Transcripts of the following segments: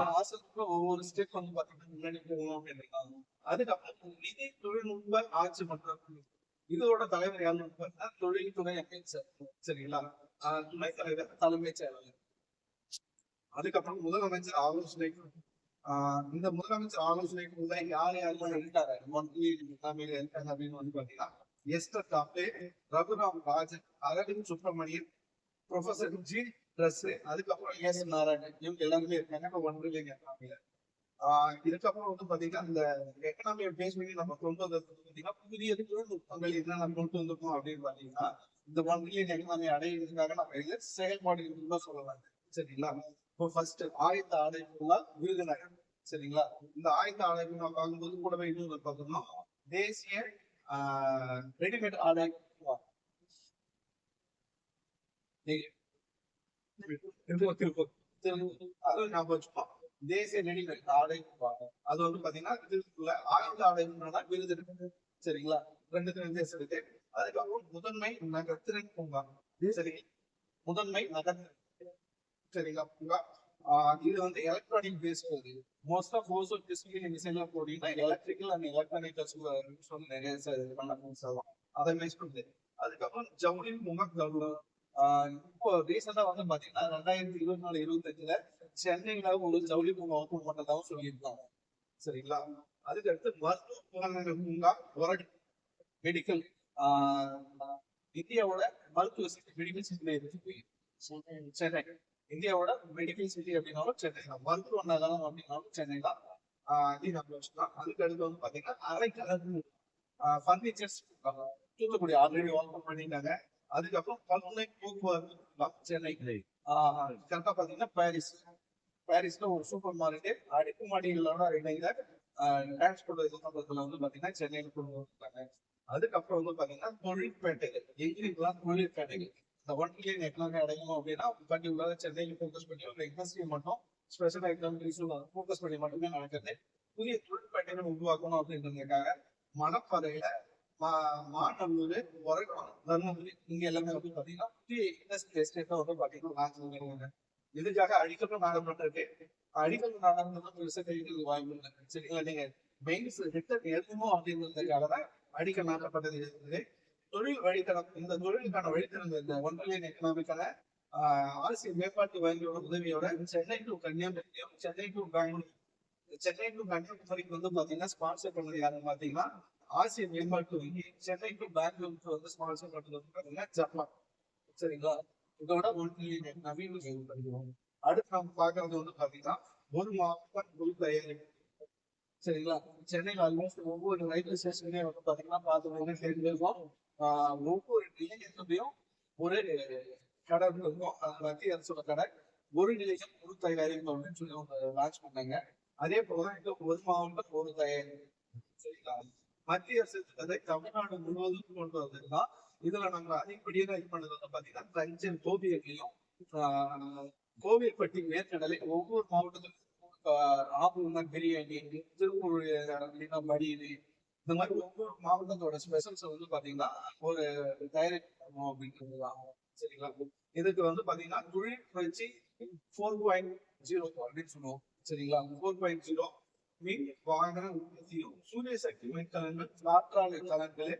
மாசத்துக்கு ஒவ்வொரு ஸ்டெப் வந்து பாத்தீங்கன்னா முன்னாடி போகணும் அப்படின்னு. அதுக்கப்புறம் நிதி தொழில்நுட்ப ஆட்சி மன்றம், இதோட தலைவர் யாருன்னு பார்த்தா தொழில்துறை அமைச்சர். சரிங்களா? துணைத் தலைவர் தலைமைச் செயலாளர். அதுக்கப்புறம் முதலமைச்சர் ஆலோசனை. இந்த முதலமைச்சர் ஆலோசனைக்குள்ள யார் யாரெல்லாம் இருக்காங்க அப்படின்னு வந்து பாத்தீங்கன்னா எஸ்டர் காப்டே, Raghuram Rajan, Arvind Subramanian, professor Jean Dreze, அதுக்கப்புறம் எஸ் நாராயணன், இவங்க எல்லாருமே இருக்காங்க. ஒன்றிலைங்க இருக்காங்க. இதுக்கப்புறம் வந்து பாத்தீங்கன்னா இந்த எக்கனாமியை பேஸ் பண்ணி நம்ம கொண்டு வந்தது பாத்தீங்கன்னா புதிய தொழில்நுட்பங்கள் என்ன நம்ம கொண்டு வந்திருக்கோம் அப்படின்னு பாத்தீங்கன்னா இந்த 1 மில்லியன் எக்கனாமி அடையிறதுக்காக நம்ம செயல்பாடுகள் தான் சொல்லலாம். சரிங்களா? இப்போ ஃபர்ஸ்ட் ஆயத்த ஆடைக்குள்ள விருதுநகர். சரிங்களா? இந்த ஆயத்த ஆடைகள் நம்ம பார்க்கும்போது கூடவே இன்னொரு பார்த்தோம்னா தேசிய ரெடிமேட் ஆடை அது ஞாபகம் வச்சுப்போம். தேசிய ரெடிமேட் ஆடை அது வந்து பாத்தீங்கன்னா இதுக்குள்ள ஆயத்த ஆடைன்னா விருது இருக்கு. சரிங்களா? ரெண்டுக்கும் வித்தியாசம் இருக்கு. அதுக்கப்புறம் முதன்மை நகர்த்திறன் பூங்கா. சரி, முதன்மை நகர். சரிங்களா? பூங்கா. இது வந்து எலக்ட்ரானிக் பேஸ்ட். மோஸ்ட் ஆஃப் டிசைன்ல போட்டீங்கன்னா எலக்ட்ரிக்கல் அண்ட் எலக்ட்ரானிக் நிறைய சொல்லலாம். அதை பேஸ் பண்ணுது. அதுக்கப்புறம் ஜவுளி பூங்கா இப்போ ரீசெண்டா வந்து பாத்தீங்கன்னா 2024-25 சென்னையில ஒரு ஜவுளி பூங்கா ஓப்பன் பண்ணதாகவும் சொல்லியிருக்காங்க. சரிங்களா? அதுக்கு அடுத்து மருத்துவ பூங்கா மெடிக்கல். இந்தியாவோட மருத்துவ சிட்டி மெடிக்கல் சிட்டி இருக்கு சென்னை. இந்தியாவோட மெடிக்கல் சிட்டி அப்படின்னாலும் சென்னை தான். மருத்துவ நகரம் அப்படின்னாலும் சென்னை தான். இது நம்ம வச்சுக்கலாம். அதுக்கு அடுத்து வந்து பாத்தீங்கன்னா அரைக்கலர் பர்னிச்சர்ஸ் தூத்துக்குடி ஆல்ரெடி ஓப்பன் பண்ணிட்டாங்க. அதுக்கப்புறம் பல்முனை போக்குவரத்து சென்னை. கரெக்டா பாத்தீங்கன்னா பாரிஸ்ல ஒரு சூப்பர் மார்க்கெட் அடுக்குமாடிகளோட இணைந்த டிரான்ஸ்போர்ட் வந்து பாத்தீங்கன்னா சென்னையில கொண்டு வந்திருக்காங்க. அதுக்கப்புறம் வந்து பாத்தீங்கன்னா தொழிற்பேட்டைகள், எங்கிருக்கலாம் தொழிற்பேட்டைகள். இந்த 1 மில்லியன் எக்கனாமி அடையணும் அப்படின்னா பர்டிகுலரா சென்னையில ஃபோக்கஸ் பண்ணி ஒரு இண்டஸ்ட்ரி மட்டும் ஸ்பெஷல் எக்கனாமிக்ஸ் ஃபோக்கஸ் பண்ணி மட்டுமே நடக்குது. புதிய தொழிற்பேட்டைகள் உருவாக்கணும் அப்படின்றதுக்காக மணப்பறையில மாநல்லூர், தர்மபுரி இங்க எல்லாமே வந்து பாத்தீங்கன்னா புதிய இண்டஸ்ட்ரியல் எஸ்டேட் வந்து பாத்தீங்கன்னா இதுக்காக அடிக்கலும் நாடப்பட்டிருக்கு. அடிக்கல் நாடகம் பெருசா தெரிவிக்கிறது வாய்ப்பு இல்லை. சரிங்களா? நீங்க மெயின்ஸ் ரிட்டர்ன் எழுதணும் அப்படின்றதுக்காக தான் அடிக்கல் நாட்டப்பட்டது இருக்குது. தொழில் வழித்தடம், இந்த தொழிலுக்கான வழித்தடம் இந்த 1 மில்லியன் எக்கனாமிக்கான ஆசிய மேம்பாட்டு வங்கியோட உதவியோட சென்னை டு கன்னியாகுமரியும் சென்னை டு பெங்களூர், சென்னை டு கன்னியாகுமரிக்கு வந்து பாத்தீங்கன்னா ஸ்பான்சர் பண்ணது யாருன்னு பாத்தீங்கன்னா ஆசிய மேம்பாட்டு வங்கி. சென்னை டு பெங்களூருக்கு வந்து ஸ்பான்சர் பண்ணது வந்து பாத்தீங்கன்னா ஜப்பான். சரிங்களா? இதோட 1 மில்லியன் எக்கனாமி படிக்கிறோம். அடுத்து நம்ம பாக்குறது வந்து பாத்தீங்கன்னா ஒரு மாவட்டம் ஒரு தயாரிப்பு. சரிங்களா? சென்னையில் ஆல்மோஸ்ட் ஒவ்வொரு ரயில்வே ஸ்டேஷன்லயும் வந்து பாத்தீங்கன்னா பார்த்து சேர்ந்துருக்கோம். ஒவ்வொரு நிலையத்துலயும் ஒரு கடை இருக்கும். மத்திய அரசோட கடை. ஒரு நிலையம் ஒரு தயாரிப்பு அப்படின்னு சொல்லி லான்ச் பண்ணாங்க. அதே போலதான் இந்த ஒரு மாவட்டம் ஒரு தயாரிப்பு. சரிங்களா? மத்திய அரசு அதை தமிழ்நாடு முழுவதும் கொண்டு வந்ததுதான். இதுல நம்ம அதிகப்படியாக இது பண்ணது வந்து பாத்தீங்கன்னா தஞ்சை கோபியையும் கோவில்பட்டி மேற்கடலை ஒவ்வொரு மாவட்டத்திலும் ஆபூர்ணம் பிரியாணி, திருப்பூர் மடியது, இந்த மாதிரி ஒவ்வொரு மாவட்டத்தோட ஸ்பெஷல்ஸ் வந்து பாத்தீங்கன்னா ஒரு டைரக்ட் பண்ணுவோம் அப்படின்றது. சரிங்களா? இதுக்கு வந்து பாத்தீங்கன்னா தொழில் புரட்சி 4.0 அப்படின்னு சொல்லுவோம். சரிங்களா? 4.0 மின் வாகன உற்பத்தியும் சூரிய சக்தி மின்கலன்கள், காற்றாலை கலன்கள்,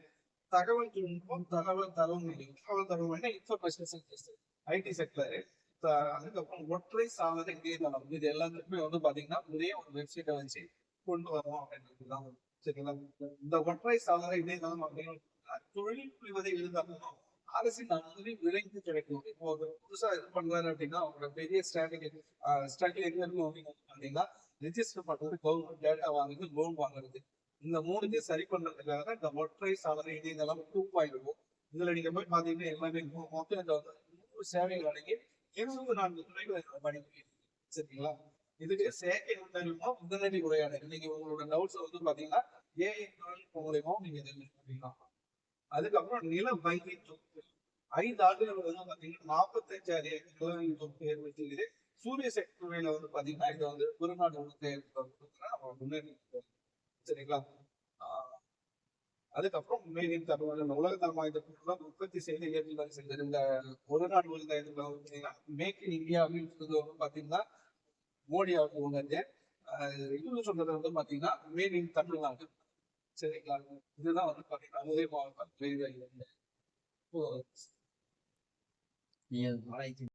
தகவல் தொழில்நுட்பம், தகவல் தகவல் இன்ஃபர்மேஷன் ஐடி செக்டர். அதுக்கப்புறம் ஒற்றை சாதனை இணையதளம், இது எல்லாத்துக்குமே வந்து பாத்தீங்கன்னா ஒரே ஒரு வெப்சைட்டை வச்சு கொண்டு வரோம் அப்படின்றதுதான். சரிங்களா? இந்த ஒற்றை சாதனை இணையதளம் அப்படின்னு தொழில் புரிவதை எளிதாக்கணும், அரசின் அனுமதி விரைந்து கிடைக்கும். இப்போ ஒரு புதுசா இது பண்றாரு அப்படின்னா அவங்களோட பெரிய ஸ்ட்ராட்டஜி எங்க இருக்கும் அப்படின்னு பாத்தீங்கன்னா ரிஜிஸ்டர் பண்றது, கவர்மெண்ட் டேட்டா வாங்குறது, லோன் வாங்குறது. இந்த 3 சரி பண்றதுக்காக இந்த ஒற்றை சாதனை இணையதளம் 2.0. இதுல நீங்க போய் பாத்தீங்கன்னா எல்லாமே மொத்தம் இந்த 3 சேவைகள் அடங்கி 24 துறைகள் படிக்கிறீங்க. சரிங்களா? இதுக்கு செயற்கை நுண்ணறிவும் உடனடி உரையாடல். நீங்க உங்களோட டவுட்ஸ் வந்து பாத்தீங்கன்னா ஏஐ தொழில்நுட்பம் மூலமா நீங்க தெரிஞ்சுக்கலாம். அதுக்கப்புறம் நில வங்கி தொகுப்பு 5 ஆண்டுகள் வந்து பாத்தீங்கன்னா 45,000 நிலவங்கி தொகுப்பு ஏற்படுத்தியது. சூரிய சக்தி துறையில வந்து பாத்தீங்கன்னா இது வந்து ஒரு நாடு முன்னேறி. சரிங்களா? அதுக்கப்புறம் உலக தரம் வாய்ந்த பொருட்கள் உற்பத்தி செய்து ஏற்றுமதி செஞ்சது. இந்த ஒரு நாடு ஒரு மேக் இன் இந்தியா அப்படின்னு பாத்தீங்கன்னா மோடி அவர்கள் உணர்ந்து இன்னொன்று சொல்றது வந்து பாத்தீங்கன்னா மேட் இன் தமிழ்நாடு. சரிங்களா? இதுதான் வந்து பாத்தீங்கன்னா ஒரே மாவட்டம்.